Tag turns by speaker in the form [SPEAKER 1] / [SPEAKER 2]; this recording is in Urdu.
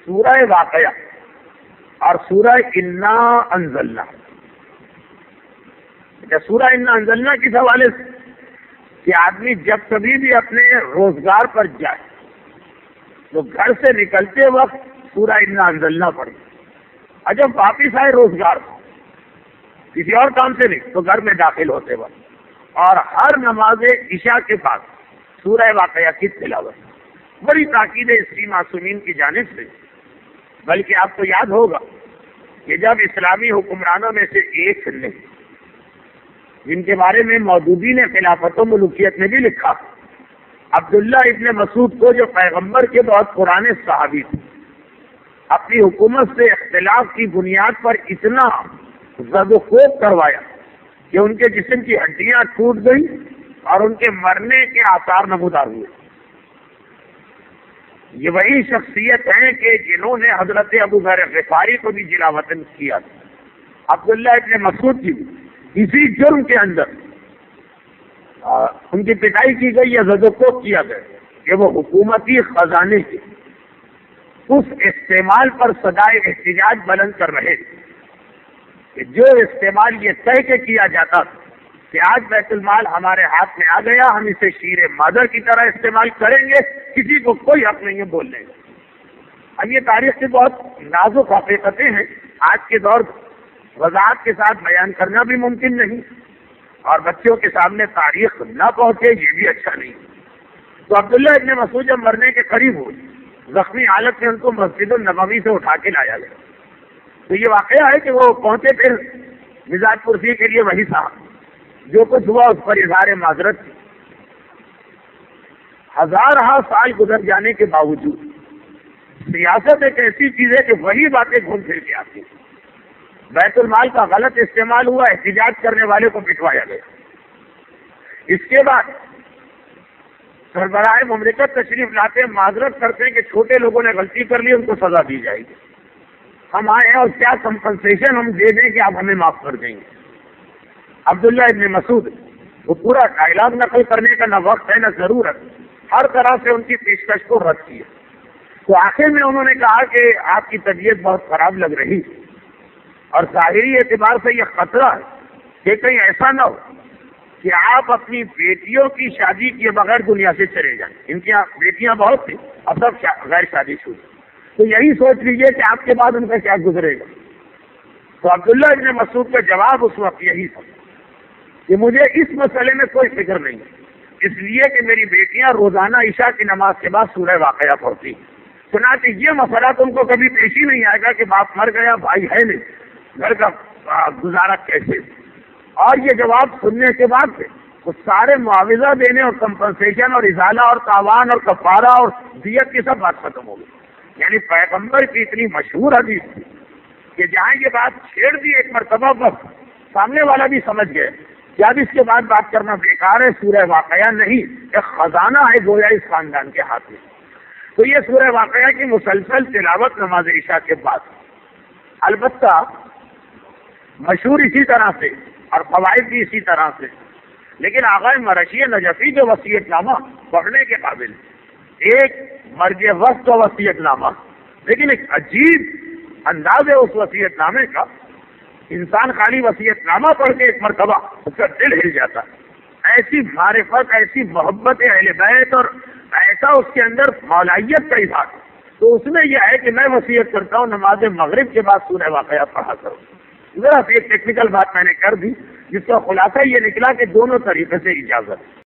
[SPEAKER 1] سورہ واقعہ اور سورہ انا انزلنا. سورہ انا انزلنا کس حوالے سے کہ آدمی جب کبھی بھی اپنے روزگار پر جائے تو گھر سے نکلتے وقت سورہ انا انزلنا پڑے، اور جب واپس آئے روزگار کسی اور کام سے نہیں تو گھر میں داخل ہوتے وقت، اور ہر نماز عشاء کے بعد سورہ واقعہ کی تلاوت. بڑی تاکید ہے اس کی معصومین کی جانب سے. بلکہ آپ کو یاد ہوگا کہ جب اسلامی حکمرانوں میں سے ایک نے، جن کے بارے میں مودودی نے خلافت و ملوکیت میں بھی لکھا، عبداللہ ابن مسعود کو، جو پیغمبر کے بہت پرانے صحابی تھے، اپنی حکومت سے اختلاف کی بنیاد پر اتنا زد و خوب کروایا کہ ان کے جسم کی ہڈیاں ٹوٹ گئی اور ان کے مرنے کے آثار نمودار ہوئے. یہ وہی شخصیت ہیں کہ جنہوں نے حضرت ابو ذر غفاری کو بھی جلا وطن کیا تھا. عبداللہ ابن مسعود کی اسی جرم کے اندر ان کی پٹائی کی گئی یا زد و کوب کیا گیا کہ وہ حکومتی خزانے کے اس استعمال پر صدائے احتجاج بلند کر رہے تھے کہ جو استعمال یہ طے کے کیا جاتا کہ آج بیت المال ہمارے ہاتھ میں آ گیا، ہم اسے شیر مادر کی طرح استعمال کریں گے، کسی کو کوئی حق نہیں ہے بولنے کا. اب یہ تاریخ کی بہت نازک حقیقتیں ہیں، آج کے دور وضاحت کے ساتھ بیان کرنا بھی ممکن نہیں، اور بچوں کے سامنے تاریخ نہ پہنچے یہ بھی اچھا نہیں. تو عبداللہ ابن مسعود جب مرنے کے قریب ہوئے، زخمی حالت میں ان کو مسجد النبوی سے اٹھا کے لایا گیا. تو یہ واقعہ ہے کہ وہ پہنچے پھر مزاج پرسی کے لیے وہی صاحب، جو کچھ ہوا اس پر اظہار معذرت تھی. ہزارہ سال گزر جانے کے باوجود سیاست ایک ایسی چیز ہے کہ وہی باتیں گھوم پھر کے آتی ہیں. بیت المال کا غلط استعمال ہوا، احتجاج کرنے والے کو پٹوایا گیا. اس کے بعد سربراہ مملکت تشریف لاتے ہیں، معذرت کرتے ہیں کہ چھوٹے لوگوں نے غلطی کر لی، ان کو سزا دی جائے گی. ہم آئے اور کیا کمپنسیشن ہم دے دیں کہ آپ ہمیں معاف کر دیں گے. عبداللہ ابن مسعود وہ پورا ڈائلاگ نقل کرنے کا نہ وقت ہے نہ ضرورت، ہر طرح سے ان کی پیشکش کو رد کیا. تو آخر میں انہوں نے کہا کہ آپ کی طبیعت بہت خراب لگ رہی ہے، اور ظاہری اعتبار سے یہ خطرہ ہے کہ کہیں ایسا نہ ہو کہ آپ اپنی بیٹیوں کی شادی کیے بغیر دنیا سے چلے جائیں. ان کی بیٹیاں بہت تھیں، اب سب غیر شادی شدہ. تو یہی سوچ لیجئے کہ آپ کے بعد ان کا کیا گزرے گا. تو عبداللہ ابن مسعود کا جواب اس وقت یہی تھا کہ مجھے اس مسئلے میں کوئی فکر نہیں، اس لیے کہ میری بیٹیاں روزانہ عشاء کی نماز کے بعد سورہ واقعہ پڑھتی. چنانچہ یہ مسئلہ تم کو کبھی پیش ہی نہیں آئے گا کہ باپ مر گیا، بھائی ہے نہیں، گھر کا گزارا کیسے. اور یہ جواب سننے کے بعد سے وہ سارے معاوضہ دینے اور کمپنسیشن اور ازالہ اور تاوان اور کفارہ اور دیت کی سب بات ختم ہو گئی. یعنی پیغمبر کی اتنی مشہور حدیث تھی کہ جہاں یہ بات چھیڑ دی ایک مرتبہ بس سامنے والا بھی سمجھ گئے کہ اب اس کے بعد بات کرنا بیکار ہے. سورہ واقعہ نہیں، ایک خزانہ ہے گویا اس خاندان کے ہاتھ میں. تو یہ سورہ واقعہ کی مسلسل تلاوت نماز عشاء کے بعد، البتہ مشہور اسی طرح سے اور فوائد بھی اسی طرح سے، لیکن آغا مرشی نجفی جو وصیت نامہ پڑھنے کے قابل، ایک مرج وقت کا وصیت نامہ، لیکن ایک عجیب انداز ہے اس وصیت نامے کا. انسان خالی وصیت نامہ پڑھ کے ایک مرتبہ اس کا دل ہل جاتا. ایسی معرفت، ایسی محبت اہل بیت اور ایسا اس کے اندر مولائیت کا اظہار. تو اس میں یہ ہے کہ میں وصیت کرتا ہوں نماز مغرب کے بعد سورہ واقعہ پڑھا کروں. ذرا سی ایک ٹیکنیکل بات میں نے کر دی جس کا خلاصہ یہ نکلا کہ دونوں طریقے سے اجازت.